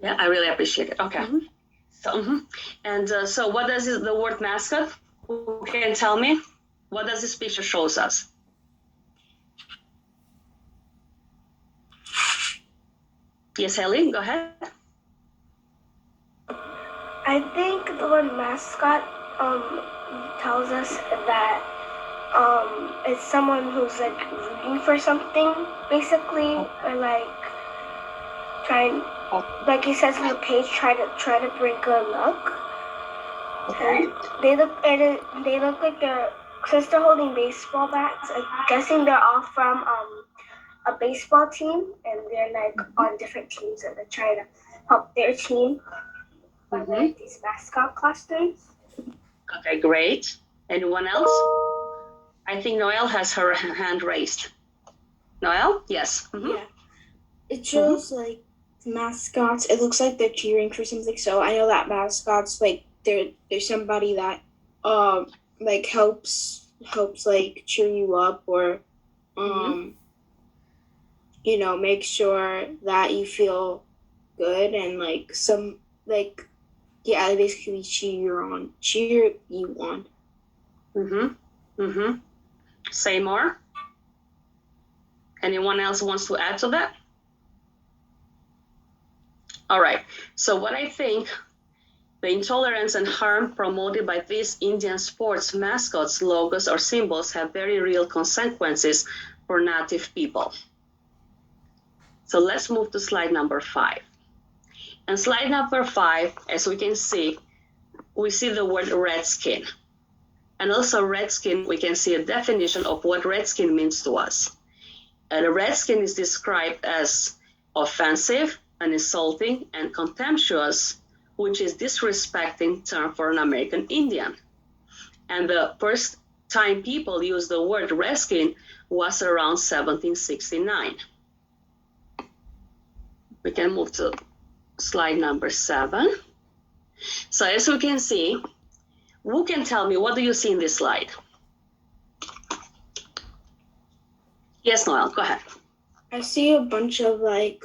Yeah, I really appreciate it. Okay. So, and so what does the word mascot? Who can tell me? What does this picture shows us? Yes, Haley, go ahead. I think the word mascot tells us that it's someone who's like rooting for something, basically, or like trying, like he says on the page, try to bring good luck. Okay. And they look like they're, since they're holding baseball bats, I'm guessing they're all from a baseball team, and they're like on different teams, and they're trying to help their team by wearing these mascot costumes. Okay, great. Anyone else? I think Noelle has her hand raised. Noelle? Yes. Yeah. It shows like mascots. It looks like they're cheering for something. So I know that mascots, like there's somebody that like helps like cheer you up, or you know, make sure that you feel good, and like some like yeah, basically cheer you on. Say more. Anyone else wants to add to that? All right. So what I think the intolerance and harm promoted by these Indian sports mascots, logos, or symbols have very real consequences for native people. So let's move to slide number 5. And slide number 5, as we can see, we see the word redskin. And also redskin, we can see a definition of what redskin means to us. And a redskin is described as offensive and insulting and contemptuous, which is disrespecting term for an American Indian. And the first time people used the word redskin was around 1769. We can move to slide number 7. So as we can see, who can tell me, what do you see in this slide? Yes, Noelle, go ahead. I see a bunch of like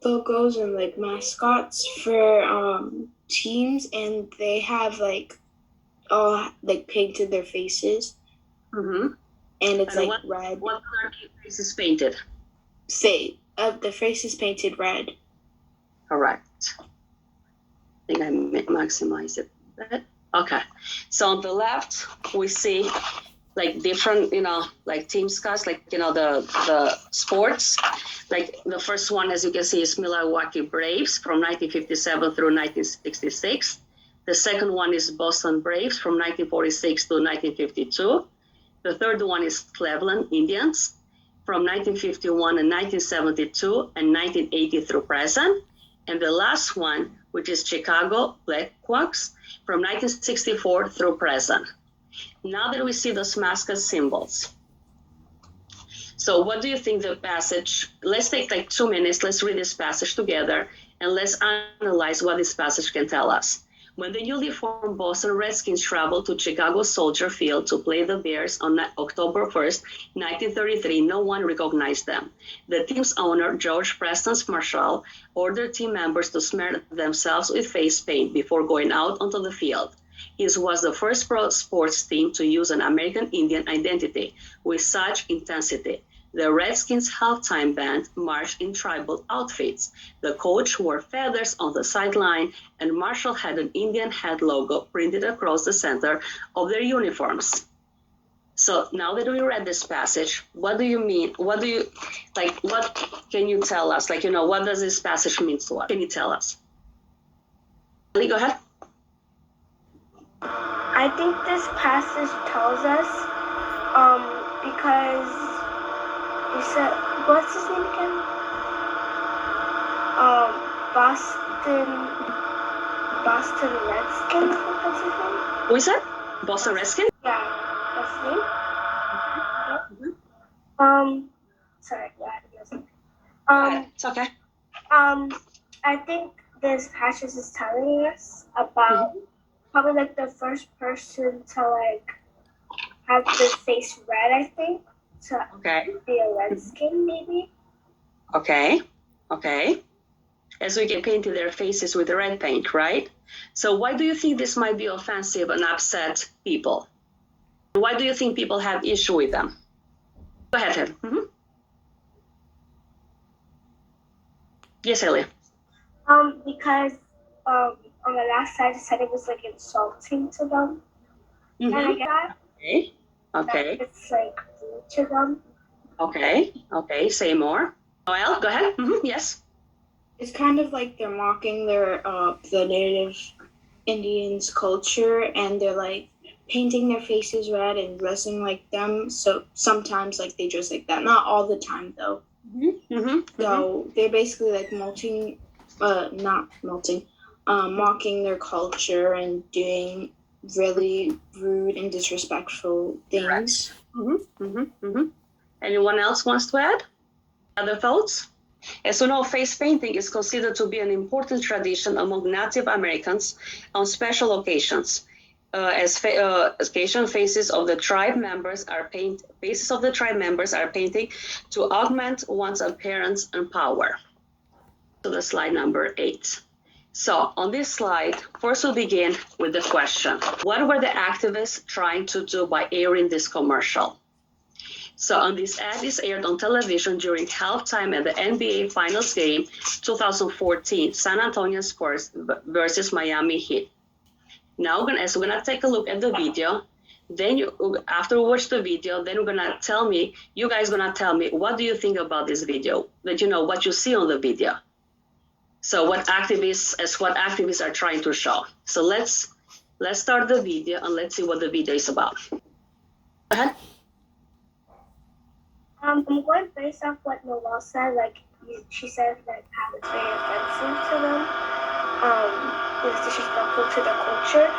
logos and like mascots for teams, and they have like all like painted their faces. And it's like red. What color are your faces painted? The face is painted red. Correct. I think I maximize it. Okay. So on the left, we see like different, like team scars, like, the sports. Like the first one, as you can see, is Milwaukee Braves from 1957 through 1966. The second one is Boston Braves from 1946 to 1952. The third one is Cleveland Indians from 1951 and 1972 and 1980 through present. And the last one, which is Chicago Blackhawks from 1964 through present. Now that we see those mascot symbols, so what do you think the passage, let's take like 2 minutes, let's read this passage together, and let's analyze what this passage can tell us. When the newly formed Boston Redskins traveled to Chicago Soldier Field to play the Bears on October 1st, 1933, no one recognized them. The team's owner, George Preston Marshall, ordered team members to smear themselves with face paint before going out onto the field. His was the first pro sports team to use an American Indian identity with such intensity. The Redskins halftime band marched in tribal outfits. The coach wore feathers on the sideline, and Marshall had an Indian head logo printed across the center of their uniforms. So now that we read this passage, what do you mean? What can you tell us? What does this passage mean to us? Can you tell us? Lee, go ahead. I think this passage tells us, because he said, what's his name again? Boston Redskins, I think that's his name. Who is that? Boston Redskins? Yeah, that's his name. Sorry, it's okay. I think this passage is telling us about probably like the first person to like have the face red, I think, to be a redskin, maybe. Okay. as we can paint their faces with red paint, right? So why do you think this might be offensive and upset people? Why do you think people have issue with them? Go ahead, Ed. Yes, Ellie. Because on the last side it said it was like insulting to them. And I get that. Okay. It's like rude to them. Okay. Say more. Noel, go ahead. Yes. It's kind of like they're mocking their the native Indians' culture, and they're like painting their faces red and dressing like them. So sometimes like they dress like that. Not all the time though. So they're basically like mocking their culture and doing really rude and disrespectful things. Anyone else wants to add? Other thoughts? As we know, face painting is considered to be an important tradition among Native Americans on special occasions. Occasion faces of the tribe members are painting to augment one's appearance and power. To the slide number 8. So on this slide, first we'll begin with the question: what were the activists trying to do by airing this commercial? So on this ad is aired on television during halftime at the NBA Finals game 2014, San Antonio Spurs versus Miami Heat. Now, as we're gonna take a look at the video, then after we watch the video, then you guys gonna tell me, what do you think about this video? What you see on the video. So what activists are trying to show. So let's start the video and let's see what the video is about. Go ahead. I'm going based off what Noel said. She said like how it's very offensive to them. It's disrespectful to their culture.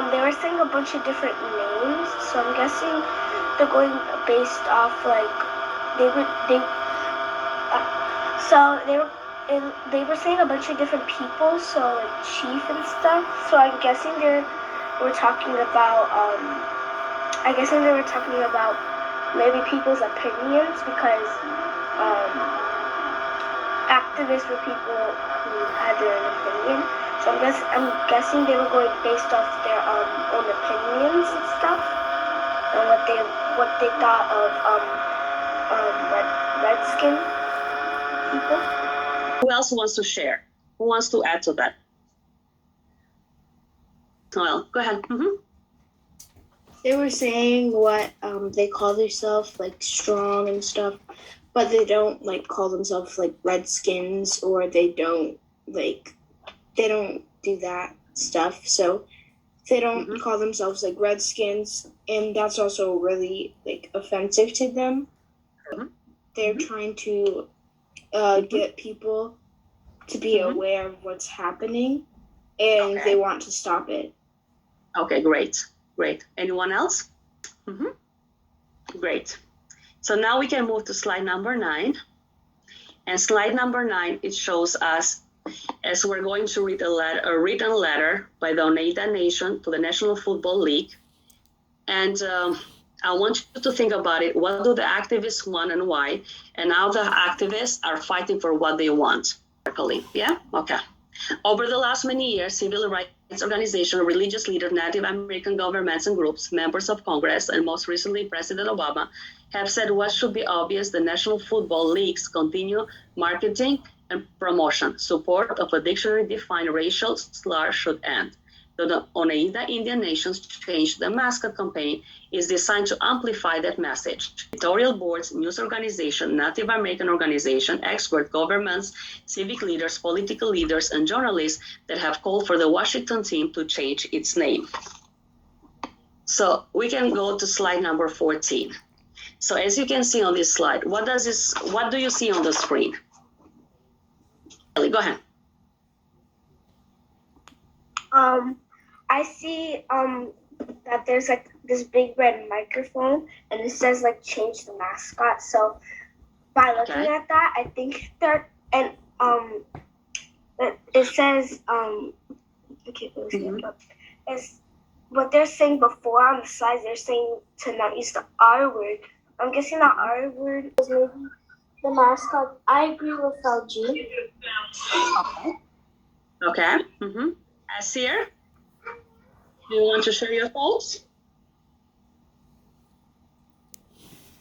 They were saying a bunch of different names, so I'm guessing they're going based off they were saying a bunch of different people, so like chief and stuff. So I'm guessing they were talking about maybe people's opinions, because activists were people who had their own opinion. So I'm guessing they were going based off their own opinions and stuff, and what they thought of redskin people. Who else wants to share? Who wants to add to that? Noel, go ahead. They were saying what they call themselves like strong and stuff, but they don't like call themselves like redskins, or they don't do that stuff. So they don't call themselves like redskins, and that's also really like offensive to them. They're trying to get people to be aware of what's happening, and they want to stop it. Okay, great. Anyone else? Great. So now we can move to slide number 9. And slide number 9, it shows us, as we're going to read a written letter by the Oneida Nation to the National Football League. And I want you to think about it. What do the activists want and why? And how the activists are fighting for what they want. Yeah? Okay. Over the last many years, civil rights organizations, religious leaders, Native American governments and groups, members of Congress, and most recently President Obama, have said what should be obvious: the National Football League's continue marketing and promotion. Support of a dictionary-defined racial slur should end. The Oneida Indian Nations Change the Mascot campaign is designed to amplify that message. Editorial boards, news organizations, Native American organizations, experts, governments, civic leaders, political leaders, and journalists that have called for the Washington team to change its name. So we can go to slide number 14. So as you can see on this slide, what do you see on the screen? Ellie, go ahead. I see that there's like this big red microphone, and it says like change the mascot. So by looking at that, I think that, and it says is what they're saying before on the slides. They're saying to not use the R word. I'm guessing the R word is maybe the mascot. I agree with LG. Okay. Mm-hmm. Asir, do you want to share your thoughts?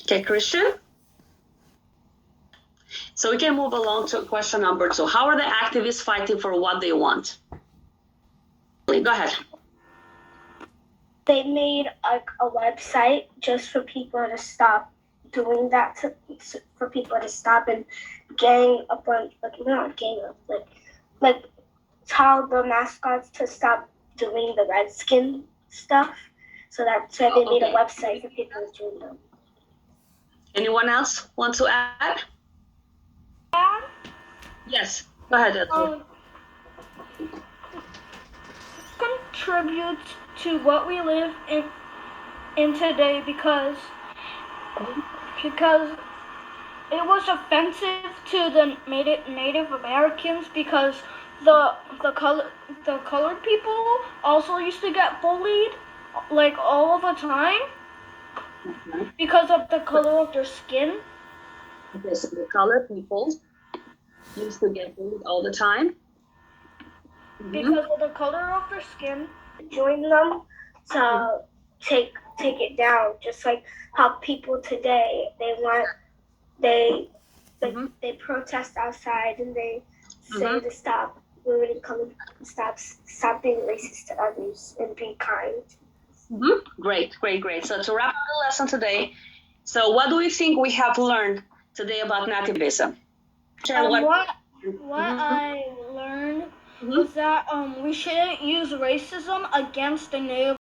Okay, Christian. So we can move along to question number 2. How are the activists fighting for what they want? Go ahead. They made like a website just for people to stop doing that, for people to stop and gang up on, like, not gang up, like tell the mascots to stop doing the redskin stuff. So that's why they made a website for people to join them. Anyone else want to add? Yes, go ahead, Edward. Contributes to what we live in today because it was offensive to the Native Americans because the colored people also used to get bullied like all of the time because of the color of their skin. Okay, so the colored people used to get bullied all the time. Because of the color of their skin. Join them to take it down, just like how people today they protest outside and they say to stop ruining color, stop being racist to others and be kind. Great. So to wrap up the lesson today, so what do you think we have learned today about nativism? What I learned was that we shouldn't use racism against the Native